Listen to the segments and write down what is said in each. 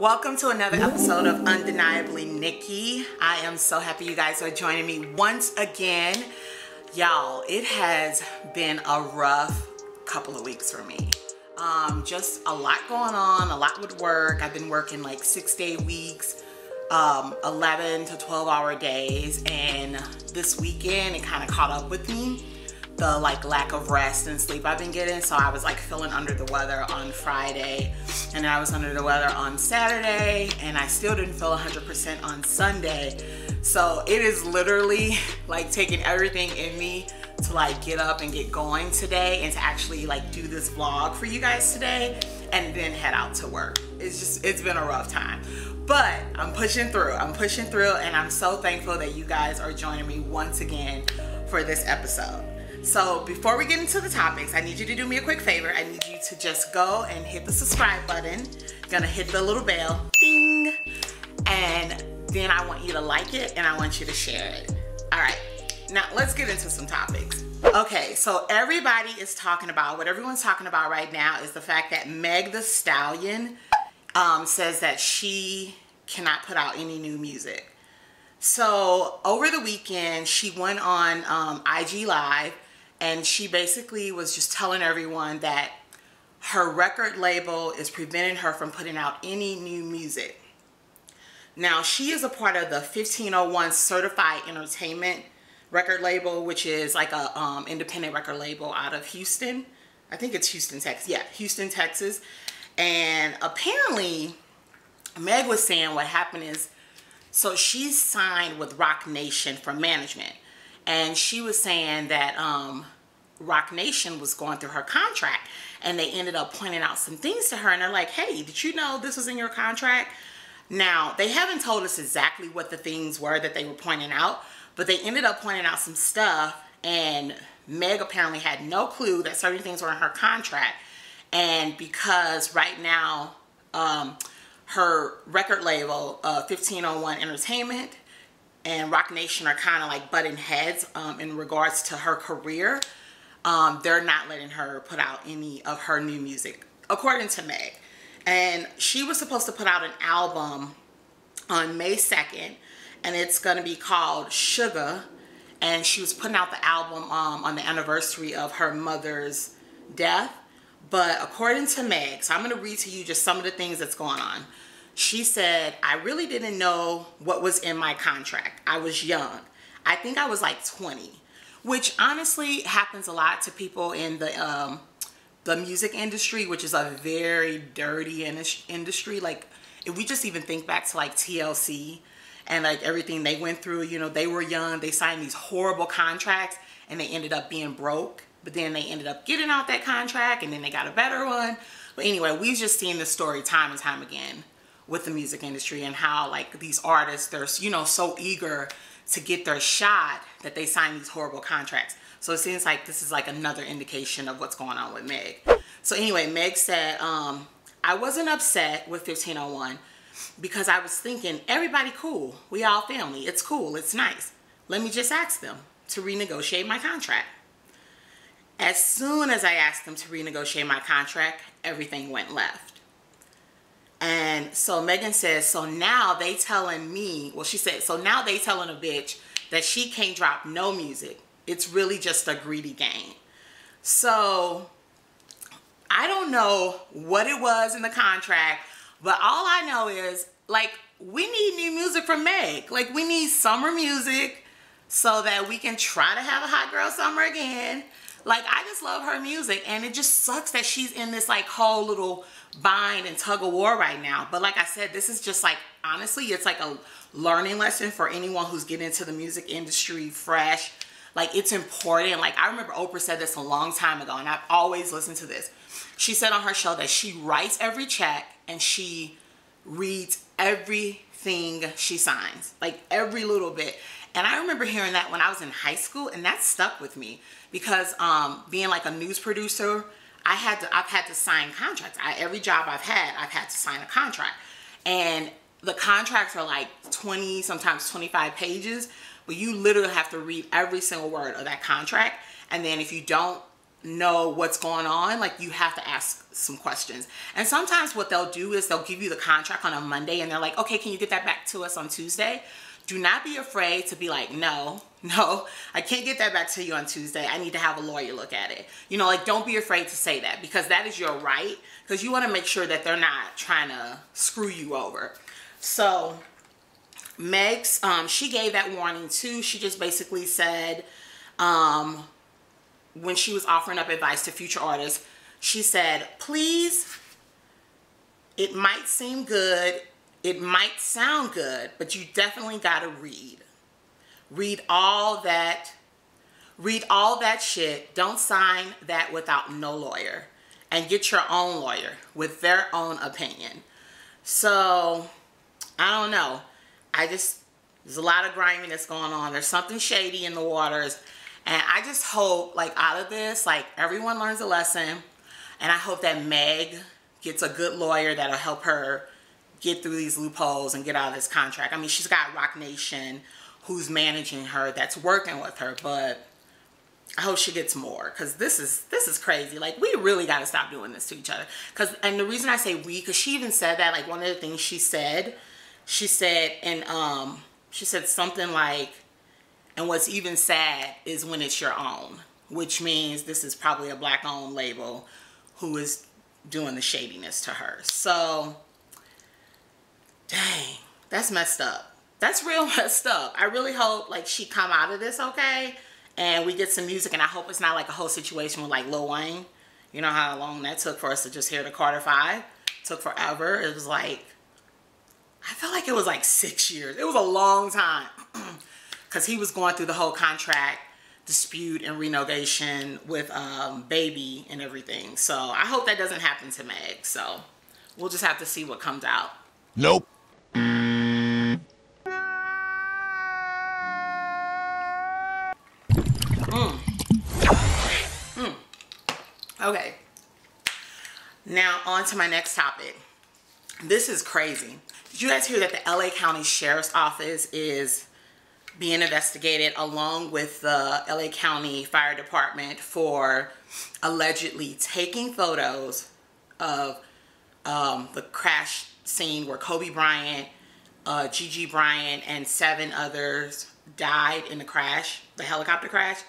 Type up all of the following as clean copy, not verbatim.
Welcome to another episode of Undeniably Nikki. I am so happy you guys are joining me once again. Y'all, it has been a rough couple of weeks for me. Just a lot going on, a lot with work. I've been working like 6-day weeks, 11 to 12-hour days, and this weekend it kind of caught up with me. The lack of rest and sleep I've been getting, so I was feeling under the weather on Friday, and I was under the weather on Saturday, and I still didn't feel 100% on Sunday. So it is literally taking everything in me to get up and get going today, and to actually do this vlog for you guys today, and then head out to work. It's been a rough time, but I'm pushing through, and I'm so thankful that you guys are joining me once again for this episode. So before we get into the topics, I need you to do me a quick favor. I need you to just go and hit the subscribe button. You're gonna hit the little bell, ding, and then I want you to like it and I want you to share it. All right, now let's get into some topics. Okay, so everybody is talking about, what everyone's talking about right now is the fact that Meg the Stallion says that she cannot put out any new music. So over the weekend, she went on IG Live, and she basically was just telling everyone that her record label is preventing her from putting out any new music. Now, she is a part of the 1501 Certified Entertainment record label, which is a independent record label out of Houston. I think it's Houston, Texas. Yeah, Houston, Texas. And apparently, Meg was saying what happened is, so she's signed with Roc Nation for management. And she was saying that Roc Nation was going through her contract, and they ended up pointing out some things to her, and they're like, hey, did you know this was in your contract? Now, they haven't told us exactly what the things were that they were pointing out, but they ended up pointing out some stuff, and Meg apparently had no clue that certain things were in her contract. And because right now, her record label, 1501 Entertainment, and Roc Nation are kind of butting heads in regards to her career. They're not letting her put out any of her new music, according to Meg. And she was supposed to put out an album on May 2nd, and it's going to be called Sugar. And she was putting out the album on the anniversary of her mother's death. But according to Meg, so I'm going to read to you just some of the things that's going on. She said, I really didn't know what was in my contract. I was young. I think I was 20, which honestly happens a lot to people in the music industry, which is a very dirty industry. If we just even think back to TLC and everything they went through, they were young, they signed these horrible contracts, and they ended up being broke, but then they ended up getting out that contract, and then they got a better one. But anyway, we've just seen this story time and time again with the music industry, and how these artists, they're so eager to get their shot that they sign these horrible contracts. So it seems like this is another indication of what's going on with Meg. So anyway, Meg said, I wasn't upset with 1501 because I was thinking, everybody cool, we all family, it's cool, it's nice. Let me just ask them to renegotiate my contract. As soon as I asked them to renegotiate my contract, everything went left. And so Megan says, so now they telling me, well, she said, so now they telling a bitch that she can't drop no music. It's really just a greedy game. So I don't know what it was in the contract, but all I know is we need new music from Meg. We need summer music so that we can try to have a hot girl summer again. I just love her music, and it just sucks that she's in this whole little bind and tug of war right now. But like I said, this is just honestly, it's a learning lesson for anyone who's getting into the music industry fresh. It's important. I remember Oprah said this a long time ago, and I've always listened to this. She said on her show that she writes every check and she reads everything she signs, every little bit. And I remember hearing that when I was in high school, and that stuck with me because being a news producer, I've had to sign contracts. Every job I've had to sign a contract. And the contracts are 20, sometimes 25 pages, but you literally have to read every single word of that contract. And then if you don't know what's going on, like you have to ask some questions. And sometimes what they'll do is they'll give you the contract on a Monday and they're like, okay, can you get that back to us on Tuesday? Do not be afraid to be like, no, I can't get that back to you on Tuesday. I need to have a lawyer look at it. You know, like, don't be afraid to say that, because that is your right, because you want to make sure that they're not trying to screw you over. So Megs, she gave that warning too. She just basically said, when she was offering up advice to future artists, she said, please, it might seem good, it might sound good, but you definitely got to read. Read all that shit. Don't sign that without no lawyer. And get your own lawyer with their own opinion. So, I don't know. There's a lot of griminess going on. There's something shady in the waters. And I just hope, like, out of this, like, everyone learns a lesson. And I hope that Meg gets a good lawyer that'll help her get through these loopholes and get out of this contract. I mean, she's got Roc Nation who's managing her, that's working with her, but I hope she gets more, because this is crazy. Like, we really got to stop doing this to each other. And the reason I say we, because she even said that, like, one of the things she said something like, and what's even sad is when it's your own, which means this is probably a black-owned label who is doing the shadiness to her. So, dang, that's messed up. That's real messed up. I really hope, like, she come out of this okay, and we get some music, and I hope it's not like a whole situation with, like, Lil Wayne. You know how long that took for us to just hear the Carter 5? It took forever. It was like, I felt like it was like 6 years. It was a long time. Because he was going through the whole contract dispute and renegotiation with Baby and everything. So I hope that doesn't happen to Meg. So we'll just have to see what comes out. Nope. Okay. Now on to my next topic. This is crazy. Did you guys hear that the LA County Sheriff's Office is being investigated along with the LA County Fire Department for allegedly taking photos of the crash scene where Kobe Bryant, Gigi Bryant, and 7 others died in the crash, the helicopter crash?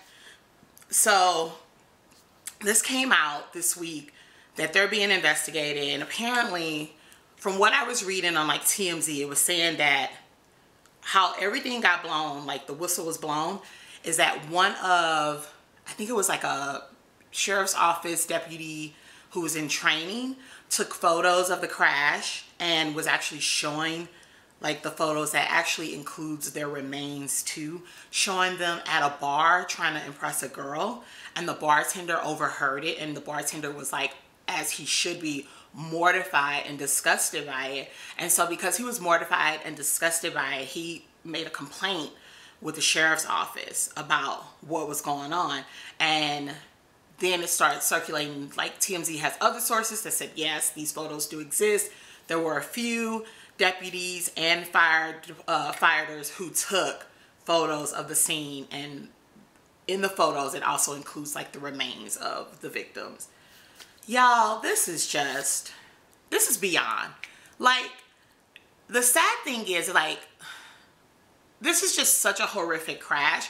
So this came out this week that they're being investigated, and apparently from what I was reading on like TMZ, it was saying that how everything got blown, like the whistle was blown, is that one of, I think it was like a sheriff's office deputy who was in training, took photos of the crash and was actually showing like the photos that actually includes their remains too, showing them at a bar trying to impress a girl, and the bartender overheard it, and the bartender was like, as he should be, mortified and disgusted by it. And so because he was mortified and disgusted by it, he made a complaint with the sheriff's office about what was going on. And then it started circulating, like TMZ has other sources that said, yes, these photos do exist. There were a few deputies and firefighters who took photos of the scene, and in the photos it also includes like the remains of the victims. Y'all, this is beyond. Like, the sad thing is, like, this is just such a horrific crash.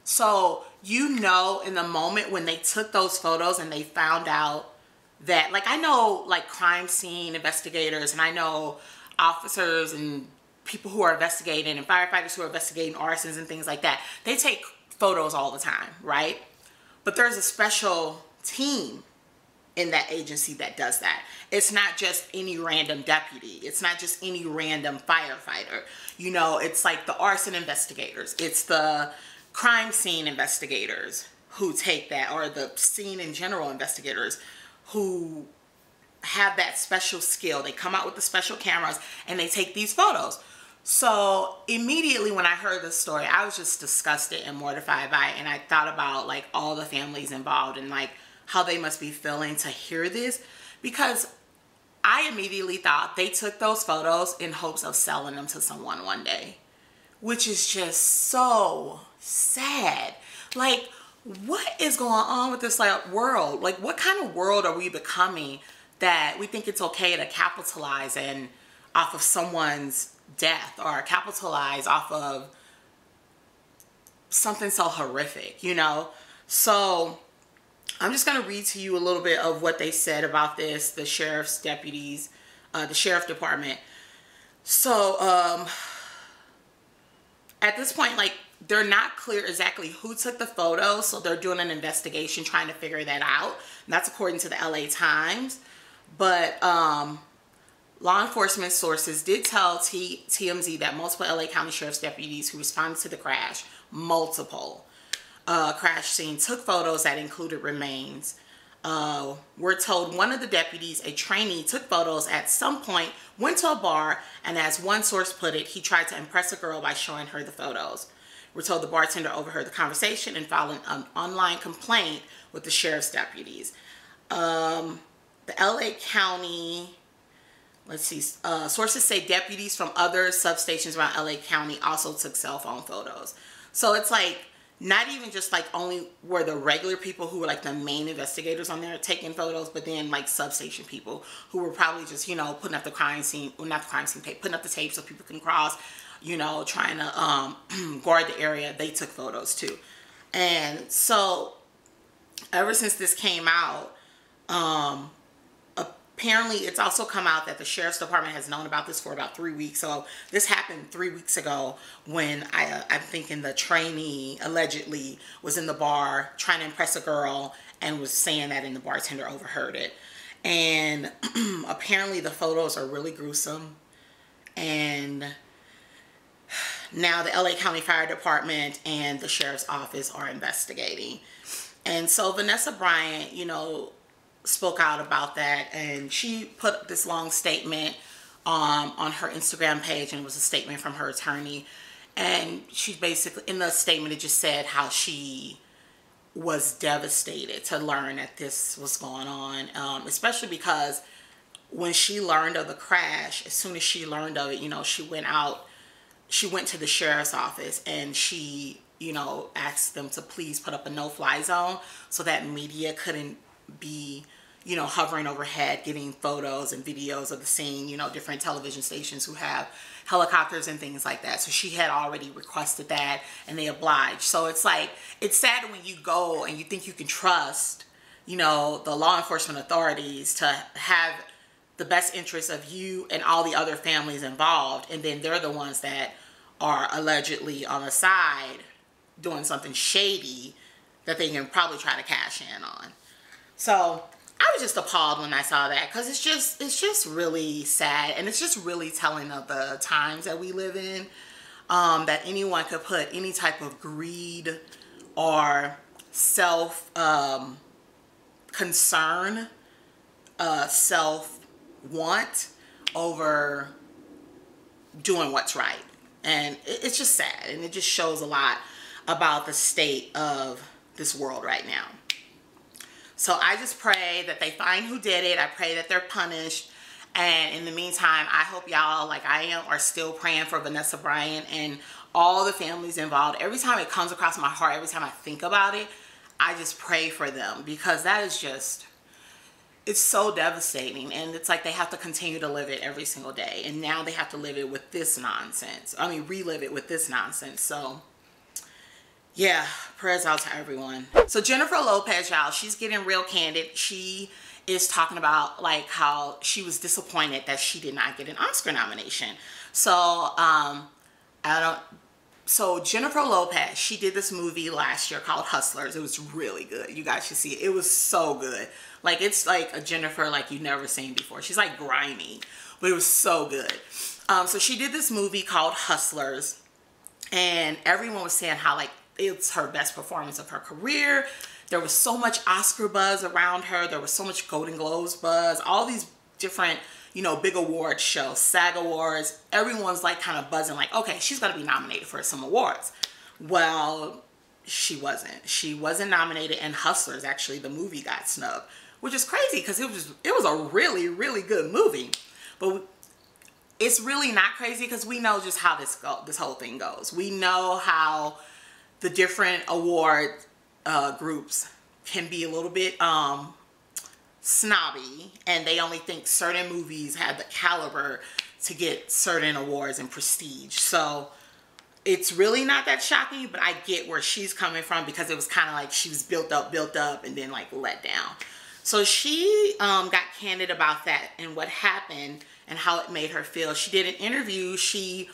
So, you know, in the moment when they took those photos and they found out that, like, I know, like, crime scene investigators, and I know officers and people who are investigating, and firefighters who are investigating arsons and things like that, they take photos all the time, right? But there's a special team in that agency that does that. It's not just any random deputy. It's not just any random firefighter. You know, it's like the arson investigators. It's the crime scene investigators who take that, or the scene in general investigators who have that special skill. They come out with the special cameras and they take these photos. So immediately when I heard this story, I was just disgusted and mortified by it. And I thought about like all the families involved and like how they must be feeling to hear this, because I immediately thought they took those photos in hopes of selling them to someone one day, which is just so sad. Like, what is going on with this like world? Like, what kind of world are we becoming that we think it's okay to capitalize and off of someone's death, or capitalize off of something so horrific, you know? So I'm just going to read to you a little bit of what they said about this, the sheriff's deputies, the sheriff department. So at this point, like, they're not clear exactly who took the photo, so they're doing an investigation trying to figure that out. And that's according to the LA Times. But law enforcement sources did tell TMZ that multiple LA County Sheriff's deputies who responded to the crash, multiple crash scene, took photos that included remains. We're told one of the deputies, a trainee, took photos at some point, went to a bar, and as one source put it, he tried to impress a girl by showing her the photos. We're told the bartender overheard the conversation and filed an online complaint with the sheriff's deputies. The LA County, let's see, sources say deputies from other substations around LA County also took cell phone photos. So it's like, not even just like only were the regular people who were like the main investigators on there taking photos, but then like substation people who were probably just, you know, putting up the crime scene, well, not the crime scene tape, putting up the tape so people can cross, you know, trying to guard the area. They took photos too. And so ever since this came out, apparently it's also come out that the sheriff's department has known about this for about 3 weeks. So this happened 3 weeks ago when I'm thinking the trainee allegedly was in the bar trying to impress a girl and was saying that, and the bartender overheard it. And apparently the photos are really gruesome. And now the LA County Fire Department and the sheriff's office are investigating. And so Vanessa Bryant, you know, spoke out about that, and she put this long statement on her Instagram page, and it was a statement from her attorney. And she basically, in the statement, it just said how she was devastated to learn that this was going on, especially because when she learned of the crash, as soon as she learned of it, you know, she went to the sheriff's office and she, you know, asked them to please put up a no-fly zone so that media couldn't be, you know, hovering overhead getting photos and videos of the scene, you know, different television stations who have helicopters and things like that. So she had already requested that, and they obliged. So it's like, it's sad when you go and you think you can trust, you know, the law enforcement authorities to have the best interests of you and all the other families involved, and then they're the ones that are allegedly on the side doing something shady that they can probably try to cash in on. So I was just appalled when I saw that, because it's just really sad, and it's just really telling of the times that we live in, that anyone could put any type of greed or self concern, self want over doing what's right. And it's just sad, and it just shows a lot about the state of this world right now. So I just pray that they find who did it. I pray that they're punished. And in the meantime, I hope y'all, like I am, are still praying for Vanessa Bryant and all the families involved. Every time it comes across my heart, every time I think about it, I just pray for them, because that is just, it's so devastating. And it's like they have to continue to live it every single day. And now they have to live it with this nonsense. I mean, relive it with this nonsense. So yeah, prayers out to everyone. So Jennifer Lopez, y'all, she's getting real candid. She is talking about like how she was disappointed that she did not get an Oscar nomination. So so Jennifer Lopez, she did this movie last year called Hustlers. It was really good. You guys should see it. It was so good. Like, it's like a Jennifer like you've never seen before. She's like grimy, but it was so good. So she did this movie called Hustlers, and everyone was saying how like it's her best performance of her career. There was so much Oscar buzz around her. There was so much Golden Globes buzz. All these different, you know, big award shows, SAG Awards. Everyone's like kind of buzzing like, okay, she's going to be nominated for some awards. Well, she wasn't. She wasn't nominated, and Hustlers, actually, the movie got snubbed, which is crazy because it was a really, really good movie. But it's really not crazy because we know just how this whole thing goes. We know how the different award groups can be a little bit snobby, and they only think certain movies have the caliber to get certain awards and prestige. So it's really not that shocking, but I get where she's coming from, because it was kind of like she was built up, and then like let down. So she got candid about that and what happened and how it made her feel. She did an interview. She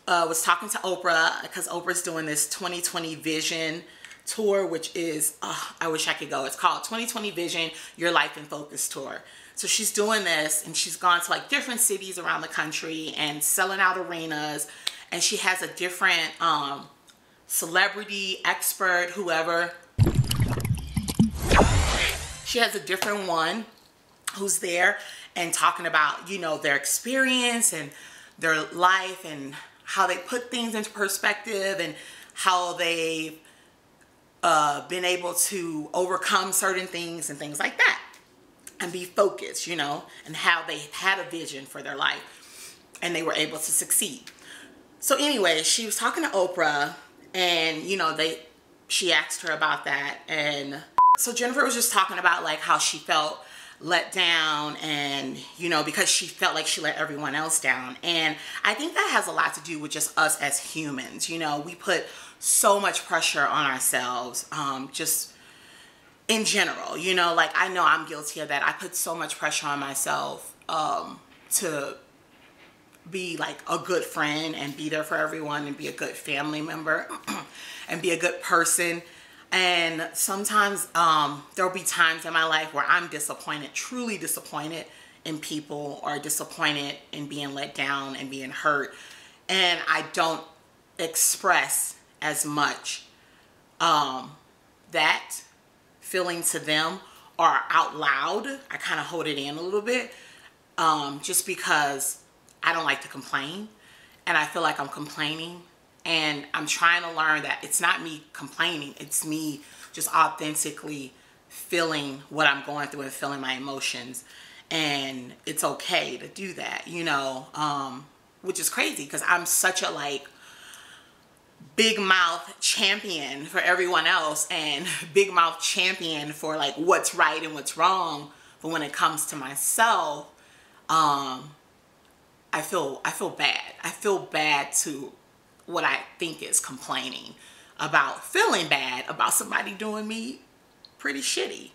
was talking to Oprah, because Oprah's doing this 2020 Vision tour, which is, I wish I could go. It's called 2020 Vision, Your Life in Focus Tour. So she's doing this, and she's gone to like different cities around the country and selling out arenas. And she has a different celebrity, expert, whoever. She has a different one who's there and talking about, you know, their experience and their life and how they put things into perspective and how they've been able to overcome certain things and things like that and be focused, you know, and how they had a vision for their life and they were able to succeed. So anyway, she was talking to Oprah, and you know, she asked her about that, and so Jennifer was just talking about like how she felt let down, and you know, because she felt like she let everyone else down. And I think that has a lot to do with just us as humans. You know, we put so much pressure on ourselves, just in general, you know, like I know I'm guilty of that. I put so much pressure on myself to be like a good friend and be there for everyone and be a good family member and be a good person. And sometimes there'll be times in my life where I'm disappointed, truly disappointed in people, or disappointed in being let down and being hurt, and I don't express as much that feeling to them or out loud. I kind of hold it in a little bit, just because I don't like to complain, and I feel like I'm complaining, and I'm trying to learn that it's not me complaining, it's me just authentically feeling what I'm going through and feeling my emotions, and it's okay to do that, you know, which is crazy because I'm such a like big mouth champion for everyone else and big mouth champion for like what's right and what's wrong, but when it comes to myself, I feel bad. I feel bad to what I think is complaining about, feeling bad about somebody doing me pretty shitty.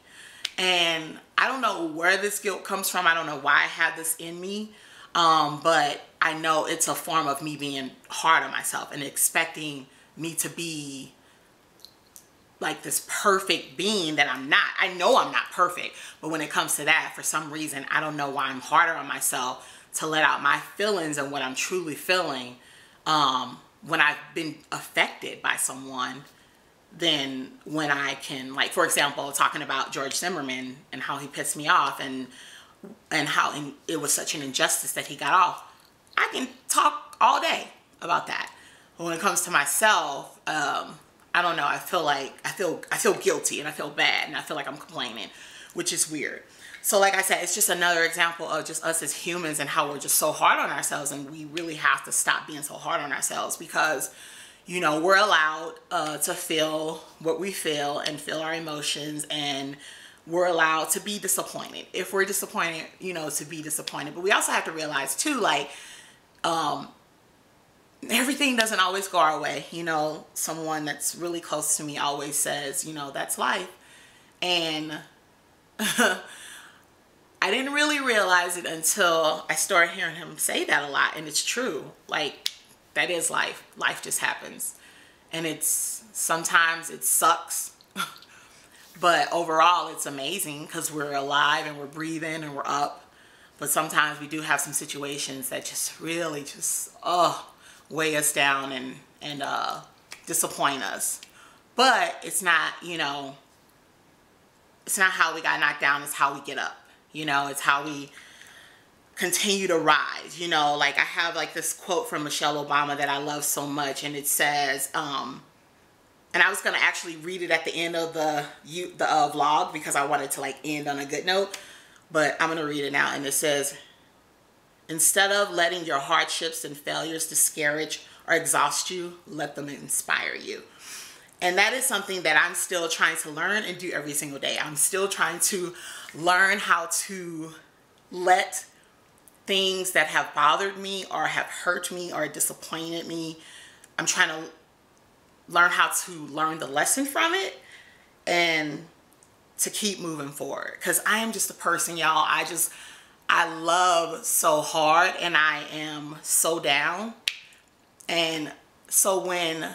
And I don't know where this guilt comes from. I don't know why I have this in me. But I know it's a form of me being hard on myself and expecting me to be like this perfect being that I'm not. I know I'm not perfect, but when it comes to that, for some reason, I don't know why I'm harder on myself to let out my feelings and what I'm truly feeling when I've been affected by someone, than when I can, like, for example, talking about George Zimmerman and how he pissed me off and how it was such an injustice that he got off. I can talk all day about that. But when it comes to myself, I don't know. I feel guilty and I feel bad and I feel like I'm complaining, which is weird. So like I said, it's just another example of just us as humans and how we're just so hard on ourselves, and we really have to stop being so hard on ourselves because, you know, we're allowed to feel what we feel and feel our emotions, and we're allowed to be disappointed. If we're disappointed, you know, to be disappointed. But we also have to realize too, like, everything doesn't always go our way. You know, someone that's really close to me always says, you know, that's life. And I didn't really realize it until I started hearing him say that a lot. And it's true. Like, that is life. Life just happens. And sometimes it sucks. But overall, it's amazing because we're alive and we're breathing and we're up. But sometimes we do have some situations that just really just, weigh us down and disappoint us. But it's not, you know, it's not how we got knocked down, it's how we get up. You know, it's how we continue to rise. You know, like I have like this quote from Michelle Obama that I love so much, and it says, and I was going to actually read it at the end of the vlog because I wanted to like end on a good note, but I'm going to read it now. And it says, instead of letting your hardships and failures discourage or exhaust you, let them inspire you. And that is something that I'm still trying to learn and do every single day. I'm still trying to learn how to let things that have bothered me or have hurt me or disappointed me, I'm trying to learn how to learn the lesson from it and to keep moving forward. Because I am just a person, y'all. I love so hard and I am so down. And so when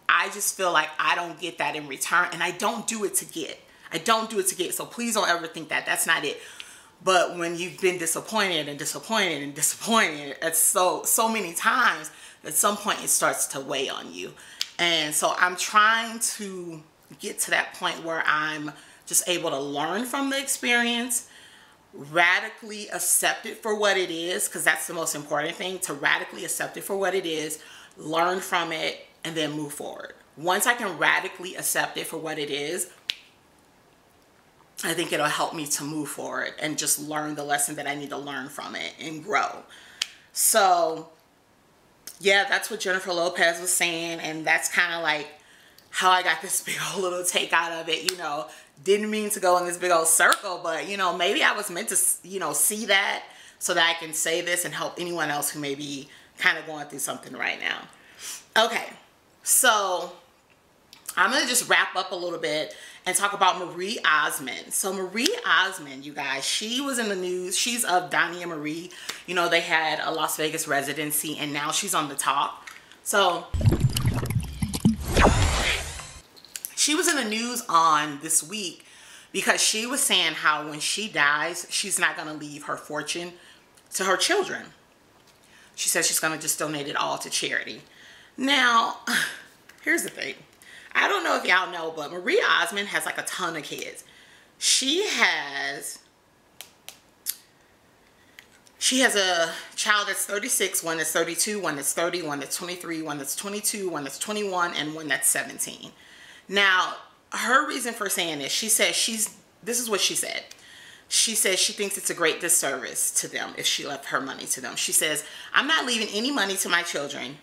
I just feel like I don't get that in return, and I don't do it to get. I don't do it to get. So please don't ever think that. That's not it. But when you've been disappointed and disappointed and disappointed at so many times, at some point it starts to weigh on you. And so I'm trying to get to that point where I'm just able to learn from the experience, radically accept it for what it is, because that's the most important thing, to radically accept it for what it is, learn from it, and then move forward. Once I can radically accept it for what it is, I think it'll help me to move forward and just learn the lesson that I need to learn from it and grow. So yeah, that's what Jennifer Lopez was saying, and that's kind of like how I got this big old little take out of it. You know, didn't mean to go in this big old circle, but you know, maybe I was meant to, you know, see that so that I can say this and help anyone else who may be kind of going through something right now. Okay, so I'm gonna just wrap up a little bit and talk about Marie Osmond. So Marie Osmond, you guys, she was in the news. She's of Donnie and Marie. You know, they had a Las Vegas residency and now she's on the top. So she was in the news on this week because she was saying how when she dies, she's not gonna leave her fortune to her children. She says she's gonna just donate it all to charity. Now, here's the thing. I don't know if y'all know, but Marie Osmond has like a ton of kids. She has a child that's 36, one that's 32, one that's 30, one that's 23, one that's 22, one that's 21, and one that's 17. Now, her reason for saying this, she said this is what she said. She says she thinks it's a great disservice to them if she left her money to them. She says, I'm not leaving any money to my children.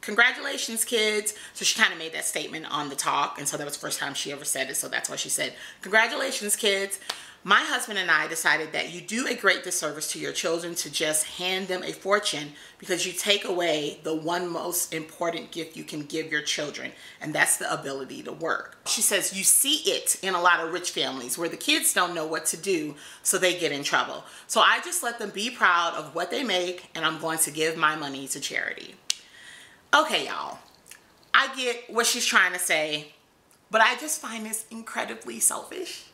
Congratulations, kids. So she kind of made that statement on the talk, and so that was the first time she ever said it, so that's why she said, congratulations, kids. My husband and I decided that you do a great disservice to your children to just hand them a fortune, because you take away the one most important gift you can give your children, and that's the ability to work. She says you see it in a lot of rich families where the kids don't know what to do, so they get in trouble. So I just let them be proud of what they make, and I'm going to give my money to charity. Okay, y'all, I get what she's trying to say, but I just find this incredibly selfish.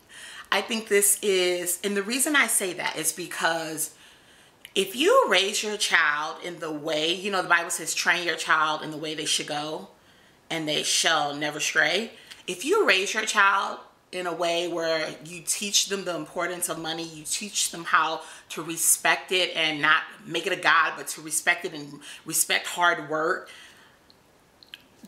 I think this is, and the reason I say that is because if you raise your child in the way, you know, the Bible says train your child in the way they should go and they shall never stray. If you raise your child in a way where you teach them the importance of money, you teach them how to respect it and not make it a god, but to respect it and respect hard work,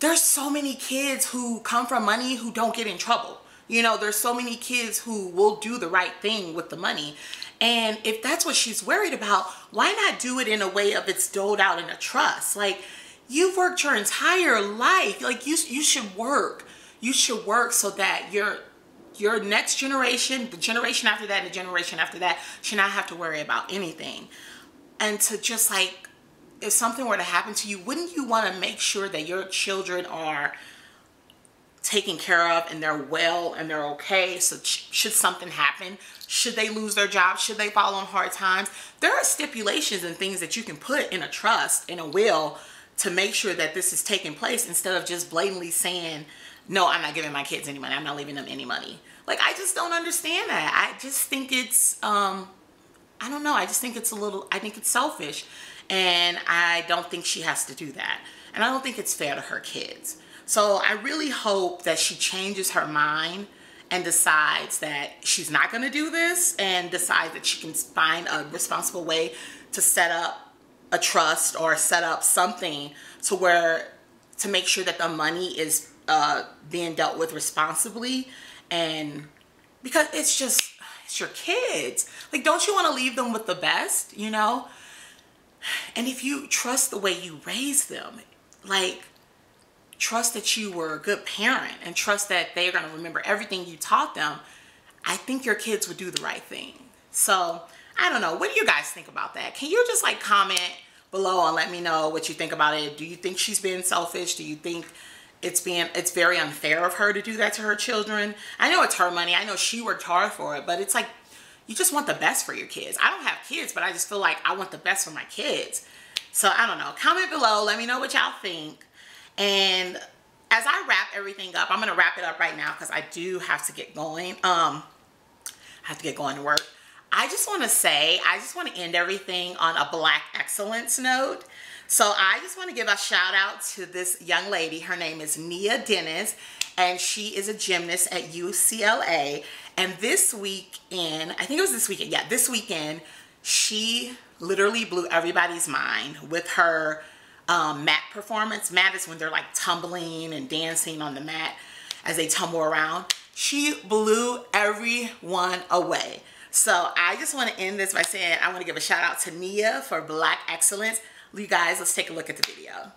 there's so many kids who come from money who don't get in trouble. You know, there's so many kids who will do the right thing with the money. And if that's what she's worried about, why not do it in a way of it's doled out in a trust? Like, you've worked your entire life. Like, you should work. You should work so that your next generation, the generation after that, and the generation after that should not have to worry about anything. And to just like, if something were to happen to you, wouldn't you want to make sure that your children are taken care of and they're well and they're okay? So should something happen, should they lose their job, should they fall on hard times, there are stipulations and things that you can put in a trust, in a will, to make sure that this is taking place, instead of just blatantly saying, no, I'm not giving my kids any money, I'm not leaving them any money. Like, I just don't understand that. I just think it's I don't know, I just think it's I think it's selfish. And I don't think she has to do that. And I don't think it's fair to her kids. So I really hope that she changes her mind and decides that she's not going to do this, and decides that she can find a responsible way to set up a trust or set up something to make sure that the money is being dealt with responsibly. And because it's your kids. Like, don't you want to leave them with the best, you know? And if you trust the way you raise them, like, trust that you were a good parent and trust that they're going to remember everything you taught them, I think your kids would do the right thing. So I don't know. What do you guys think about that? Can you just like comment below and let me know what you think about it? Do you think she's being selfish? Do you think it's very unfair of her to do that to her children? I know it's her money. I know she worked hard for it, but it's like, you just want the best for your kids. I don't have kids, but I just feel like I want the best for my kids. So I don't know. Comment below. Let me know what y'all think. And as I wrap everything up, I'm going to wrap it up right now because I do have to get going. I have to get going to work. I just want to end everything on a Black excellence note. So I just want to give a shout out to this young lady. Her name is Nia Dennis, and she is a gymnast at UCLA. And this weekend, I think it was this weekend, yeah, this weekend, she literally blew everybody's mind with her mat performance. Mat is when they're like tumbling and dancing on the mat as they tumble around. She blew everyone away. So I just want to end this by saying I want to give a shout out to Nia for Black excellence. You guys, let's take a look at the video.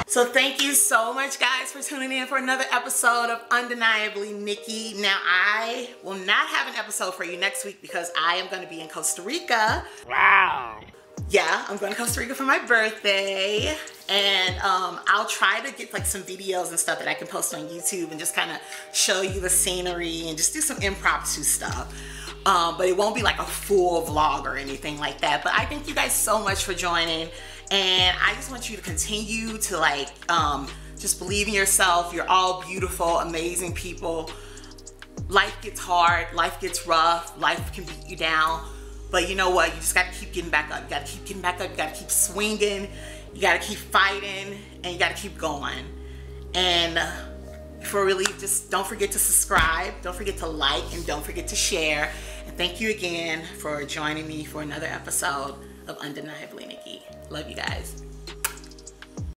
So thank you so much, guys, for tuning in for another episode of Undeniably Nikki. Now, I will not have an episode for you next week because I am going to be in Costa Rica. Wow. Yeah, I'm going to Costa Rica for my birthday. And I'll try to get like some videos and stuff that I can post on YouTube and just kind of show you the scenery and just do some impromptu stuff. But it won't be like a full vlog or anything like that. But I thank you guys so much for joining. And I just want you to continue to like, just believe in yourself. You're all beautiful, amazing people. Life gets hard, life gets rough, life can beat you down. But you know what? You just gotta keep getting back up. You gotta keep getting back up, you gotta keep swinging, you gotta keep fighting, and you gotta keep going. And for relief, just don't forget to subscribe, don't forget to like, and don't forget to share. And thank you again for joining me for another episode of Undeniably Nikki. Love you guys.